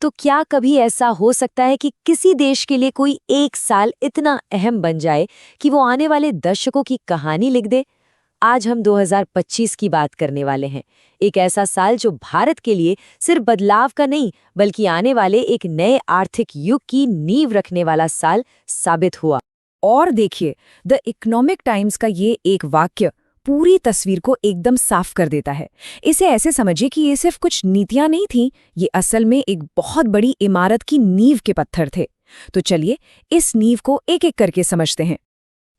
तो क्या कभी ऐसा हो सकता है कि किसी देश के लिए कोई एक साल इतना अहम बन जाए कि वो आने वाले दशकों की कहानी लिख दे? आज हम 2025 की बात करने वाले हैं। एक ऐसा साल जो भारत के लिए सिर्फ बदलाव का नहीं, बल्कि आने वाले एक नए आर्थिक युग की नींव रखने वाला साल साबित हुआ। और देखिए, द इकोनॉमिक टाइम्स का ये एक वाक्य पूरी तस्वीर को एकदम साफ कर देता है। इसे ऐसे समझिए कि ये सिर्फ कुछ नीतियां नहीं थीं, ये असल में एक बहुत बड़ी इमारत की नींव के पत्थर थे। तो चलिए इस नींव को एक एक करके समझते हैं।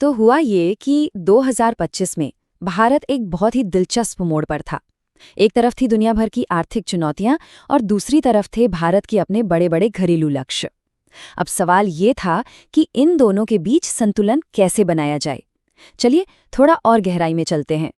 तो हुआ ये कि 2025 में भारत एक बहुत ही दिलचस्प मोड़ पर था। एक तरफ थी दुनिया भर की आर्थिक चुनौतियां और दूसरी तरफ थे भारत के अपने बड़े बड़े घरेलू लक्ष्य। अब सवाल ये था कि इन दोनों के बीच संतुलन कैसे बनाया जाए। चलिए थोड़ा और गहराई में चलते हैं।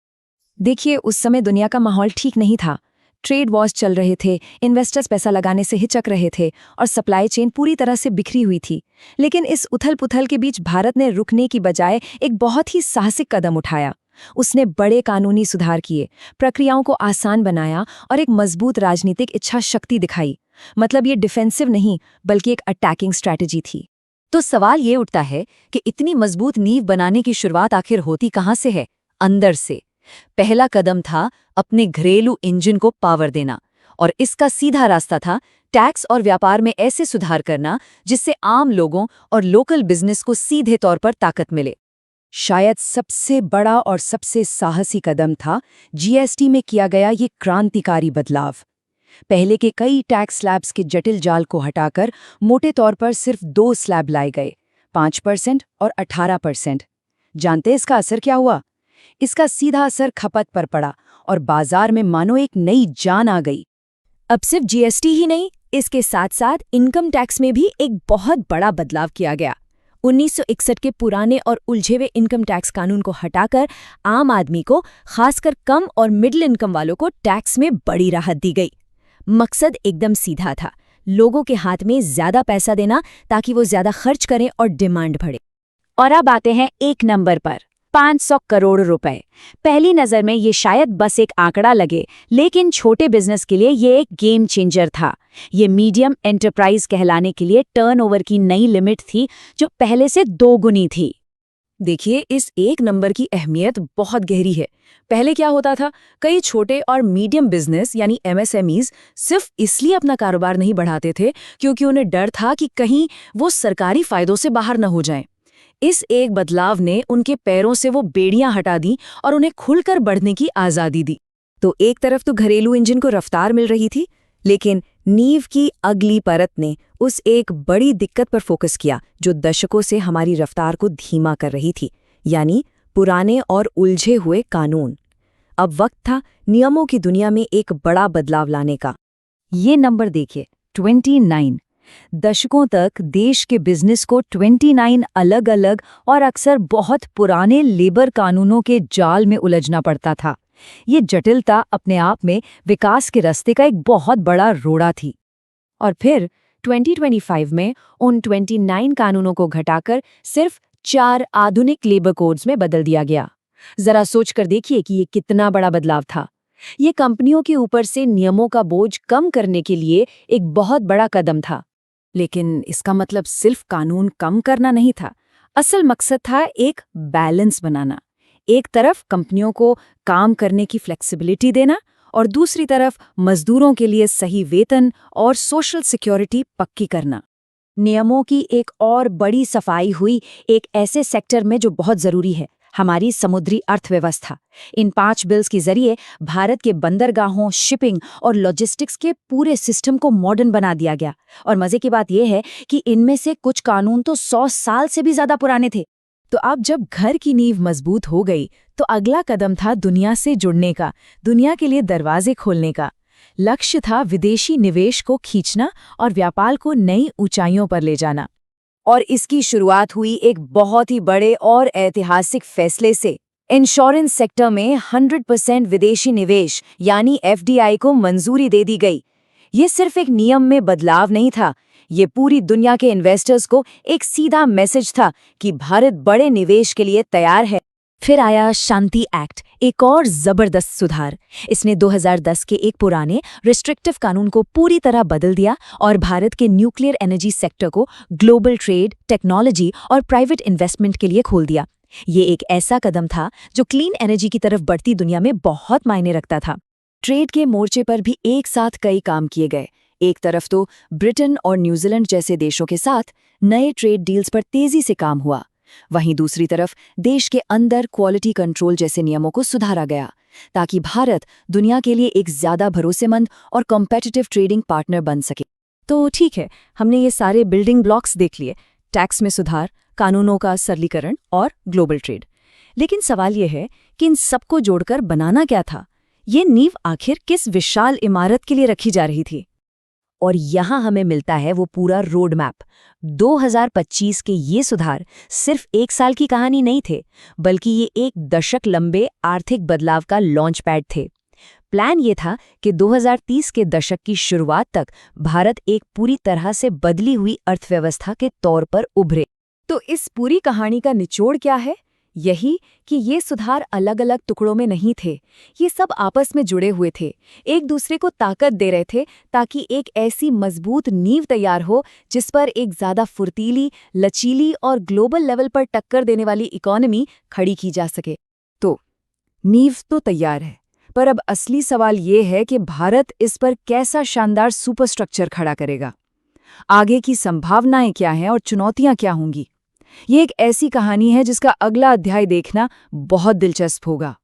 देखिए, उस समय दुनिया का माहौल ठीक नहीं था। ट्रेड वॉर्स चल रहे थे, इन्वेस्टर्स पैसा लगाने से हिचक रहे थे और सप्लाई चेन पूरी तरह से बिखरी हुई थी। लेकिन इस उथल-पुथल के बीच भारत ने रुकने की बजाय एक बहुत ही साहसिक कदम उठाया। उसने बड़े कानूनी सुधार किए, प्रक्रियाओं को आसान बनाया और एक मजबूत राजनीतिक इच्छा शक्ति दिखाई। मतलब ये डिफेंसिव नहीं, बल्कि एक अटैकिंग स्ट्रैटेजी थी। तो सवाल ये उठता है कि इतनी मजबूत नींव बनाने की शुरुआत आखिर होती कहाँ से है? अंदर से। पहला कदम था अपने घरेलू इंजन को पावर देना, और इसका सीधा रास्ता था टैक्स और व्यापार में ऐसे सुधार करना जिससे आम लोगों और लोकल बिजनेस को सीधे तौर पर ताकत मिले। शायद सबसे बड़ा और सबसे साहसी कदम था जीएसटी में किया गया ये क्रांतिकारी बदलाव। पहले के कई टैक्स स्लैब्स के जटिल जाल को हटाकर मोटे तौर पर सिर्फ 2 स्लैब लाए गए, 5% और 18%। जानते इसका असर क्या हुआ? इसका सीधा असर खपत पर पड़ा और बाजार में मानो एक नई जान आ गई। अब सिर्फ जीएसटी ही नहीं, इसके साथ साथ इनकम टैक्स में भी एक बहुत बड़ा बदलाव किया गया। 1961 के पुराने और उलझे हुए इनकम टैक्स कानून को हटाकर आम आदमी को, खासकर कम और मिडिल इनकम वालों को टैक्स में बड़ी राहत दी गई। मकसद एकदम सीधा था, लोगों के हाथ में ज्यादा पैसा देना ताकि वो ज्यादा खर्च करें और डिमांड बढ़े। और अब आते हैं एक नंबर पर, 500 करोड़ रुपए। पहली नजर में ये शायद बस एक आंकड़ा लगे, लेकिन छोटे बिजनेस के लिए ये एक गेम चेंजर था। ये मीडियम एंटरप्राइज कहलाने के लिए टर्नओवर की नई लिमिट थी, जो पहले से 2 गुनी थी। देखिए, इस एक नंबर की अहमियत बहुत गहरी है। पहले क्या होता था, कई छोटे और मीडियम बिजनेस यानी एमएसएमईज सिर्फ इसलिए अपना कारोबार नहीं बढ़ाते थे क्योंकि उन्हें डर था कि कहीं वो सरकारी फायदों से बाहर न हो जाएं। इस एक बदलाव ने उनके पैरों से वो बेड़ियां हटा दी और उन्हें खुलकर बढ़ने की आज़ादी दी। तो एक तरफ तो घरेलू इंजन को रफ्तार मिल रही थी, लेकिन नींव की अगली परत ने उस एक बड़ी दिक्कत पर फोकस किया जो दशकों से हमारी रफ्तार को धीमा कर रही थी, यानी पुराने और उलझे हुए कानून। अब वक्त था नियमों की दुनिया में एक बड़ा बदलाव लाने का। ये नंबर देखिए, 29। दशकों तक देश के बिजनेस को 29 अलग-अलग और अक्सर बहुत पुराने लेबर कानूनों के जाल में उलझना पड़ता था। ये जटिलता अपने आप में विकास के रास्ते का एक बहुत बड़ा रोड़ा थी। और फिर 2025 में उन 29 कानूनों को घटाकर सिर्फ 4 आधुनिक लेबर कोड्स में बदल दिया गया। जरा सोच कर देखिए कि ये कितना बड़ा बदलाव था। ये कंपनियों के ऊपर से नियमों का बोझ कम करने के लिए एक बहुत बड़ा कदम था। लेकिन इसका मतलब सिर्फ कानून कम करना नहीं था। असल मकसद था एक बैलेंस बनाना। एक तरफ कंपनियों को काम करने की फ्लेक्सिबिलिटी देना और दूसरी तरफ मजदूरों के लिए सही वेतन और सोशल सिक्योरिटी पक्की करना। नियमों की एक और बड़ी सफाई हुई एक ऐसे सेक्टर में जो बहुत जरूरी है, हमारी समुद्री अर्थव्यवस्था। इन 5 बिल्स के जरिए भारत के बंदरगाहों, शिपिंग और लॉजिस्टिक्स के पूरे सिस्टम को मॉडर्न बना दिया गया। और मजे की बात यह है कि इनमें से कुछ कानून तो 100 साल से भी ज्यादा पुराने थे। तो अब जब घर की नींव मजबूत हो गई, तो अगला कदम था दुनिया से जुड़ने का, दुनिया के लिए दरवाजे खोलने का। लक्ष्य था विदेशी निवेश को खींचना और व्यापार को नई ऊंचाइयों पर ले जाना। और इसकी शुरुआत हुई एक बहुत ही बड़े और ऐतिहासिक फैसले से। इंश्योरेंस सेक्टर में 100% विदेशी निवेश यानी एफडीआई को मंजूरी दे दी गई। ये सिर्फ एक नियम में बदलाव नहीं था, ये पूरी दुनिया के इन्वेस्टर्स को एक सीधा मैसेज था कि भारत बड़े निवेश के लिए तैयार है। फिर आया शांति एक्ट, एक और जबरदस्त सुधार, इसने 2010 के एक पुराने रिस्ट्रिक्टिव कानून को पूरी तरह बदल दिया और भारत के न्यूक्लियर एनर्जी सेक्टर को ग्लोबल ट्रेड, टेक्नोलॉजी और प्राइवेट इन्वेस्टमेंट के लिए खोल दिया। ये एक ऐसा कदम था जो क्लीन एनर्जी की तरफ बढ़ती दुनिया में बहुत मायने रखता था। ट्रेड के मोर्चे पर भी एक साथ कई काम किए गए। एक तरफ तो ब्रिटेन और न्यूजीलैंड जैसे देशों के साथ नए ट्रेड डील्स पर तेजी से काम हुआ, वहीं दूसरी तरफ देश के अंदर क्वालिटी कंट्रोल जैसे नियमों को सुधारा गया ताकि भारत दुनिया के लिए एक ज्यादा भरोसेमंद और कॉम्पिटिटिव ट्रेडिंग पार्टनर बन सके। तो ठीक है, हमने ये सारे बिल्डिंग ब्लॉक्स देख लिए, टैक्स में सुधार, कानूनों का सरलीकरण और ग्लोबल ट्रेड। लेकिन सवाल यह है कि इन सबको जोड़कर बनाना क्या था? ये नींव आखिर किस विशाल इमारत के लिए रखी जा रही थी? और यहाँ हमें मिलता है वो पूरा रोड मैप। 2025 के ये सुधार सिर्फ एक साल की कहानी नहीं थे, बल्कि ये एक दशक लंबे आर्थिक बदलाव का लॉन्च पैड थे। प्लान ये था कि 2030 के दशक की शुरुआत तक भारत एक पूरी तरह से बदली हुई अर्थव्यवस्था के तौर पर उभरे। तो इस पूरी कहानी का निचोड़ क्या है? यही कि ये सुधार अलग अलग टुकड़ों में नहीं थे, ये सब आपस में जुड़े हुए थे, एक दूसरे को ताकत दे रहे थे ताकि एक ऐसी मजबूत नींव तैयार हो जिस पर एक ज्यादा फुर्तीली, लचीली और ग्लोबल लेवल पर टक्कर देने वाली इकोनॉमी खड़ी की जा सके। तो नींव तो तैयार है, पर अब असली सवाल ये है कि भारत इस पर कैसा शानदार सुपरस्ट्रक्चर खड़ा करेगा। आगे की संभावनाएं क्या हैं और चुनौतियां क्या होंगी? ये एक ऐसी कहानी है जिसका अगला अध्याय देखना बहुत दिलचस्प होगा।